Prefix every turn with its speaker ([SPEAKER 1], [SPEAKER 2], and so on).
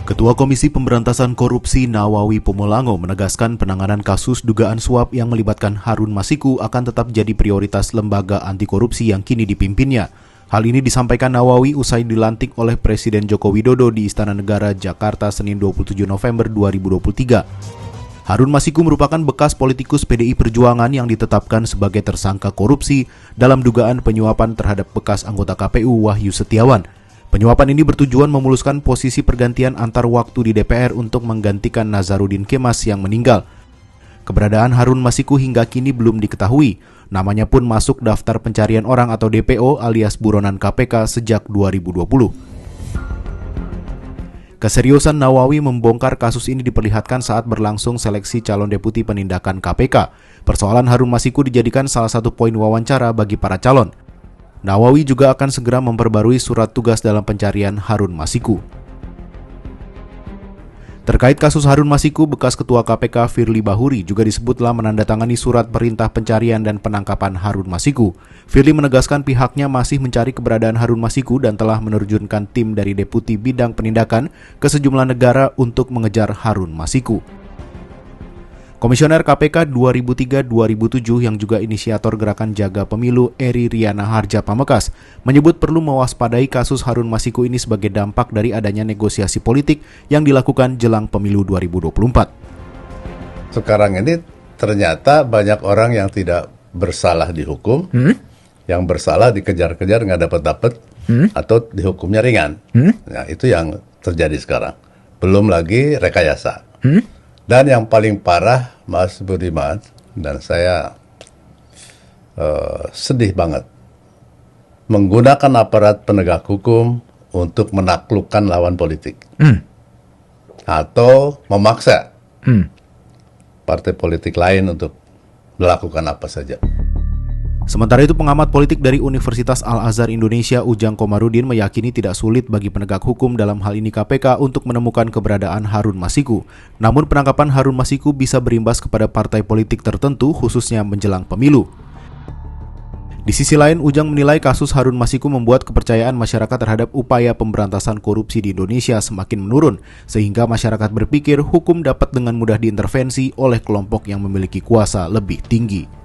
[SPEAKER 1] Ketua Komisi Pemberantasan Korupsi Nawawi Pumulango menegaskan penanganan kasus dugaan suap yang melibatkan Harun Masiku akan tetap jadi prioritas lembaga anti korupsi yang kini dipimpinnya. Hal ini disampaikan Nawawi usai dilantik oleh Presiden Joko Widodo di Istana Negara, Jakarta, Senin 27 November 2023. Harun Masiku merupakan bekas politikus PDI Perjuangan yang ditetapkan sebagai tersangka korupsi dalam dugaan penyuapan terhadap bekas anggota KPU Wahyu Setiawan. Penyuapan ini bertujuan memuluskan posisi pergantian antar waktu di DPR untuk menggantikan Nazarudin Kemas yang meninggal. Keberadaan Harun Masiku hingga kini belum diketahui. Namanya pun masuk daftar pencarian orang atau DPO alias buronan KPK sejak 2020. Keseriusan Nawawi membongkar kasus ini diperlihatkan saat berlangsung seleksi calon deputi penindakan KPK. Persoalan Harun Masiku dijadikan salah satu poin wawancara bagi para calon. Nawawi juga akan segera memperbarui surat tugas dalam pencarian Harun Masiku. Terkait kasus Harun Masiku, bekas Ketua KPK Firly Bahuri juga disebutlah menandatangani surat perintah pencarian dan penangkapan Harun Masiku. Firly menegaskan pihaknya masih mencari keberadaan Harun Masiku dan telah menerjunkan tim dari Deputi Bidang Penindakan ke sejumlah negara untuk mengejar Harun Masiku. Komisioner KPK 2003-2007 yang juga inisiator gerakan Jaga Pemilu Eri Riana Harja Pamekas menyebut perlu mewaspadai kasus Harun Masiku ini sebagai dampak dari adanya negosiasi politik yang dilakukan jelang pemilu 2024.
[SPEAKER 2] Sekarang ini ternyata banyak orang yang tidak bersalah dihukum, yang bersalah dikejar-kejar nggak dapat atau dihukumnya ringan. Nah, itu yang terjadi sekarang. Belum lagi rekayasa. Dan yang paling parah, Mas Budiman, dan saya sedih banget, menggunakan aparat penegak hukum untuk menaklukkan lawan politik. Atau memaksa partai politik lain untuk melakukan apa saja.
[SPEAKER 1] Sementara itu, pengamat politik dari Universitas Al-Azhar Indonesia Ujang Komarudin meyakini tidak sulit bagi penegak hukum dalam hal ini KPK untuk menemukan keberadaan Harun Masiku. Namun penangkapan Harun Masiku bisa berimbas kepada partai politik tertentu khususnya menjelang pemilu. Di sisi lain, Ujang menilai kasus Harun Masiku membuat kepercayaan masyarakat terhadap upaya pemberantasan korupsi di Indonesia semakin menurun, sehingga masyarakat berpikir hukum dapat dengan mudah diintervensi oleh kelompok yang memiliki kuasa lebih tinggi.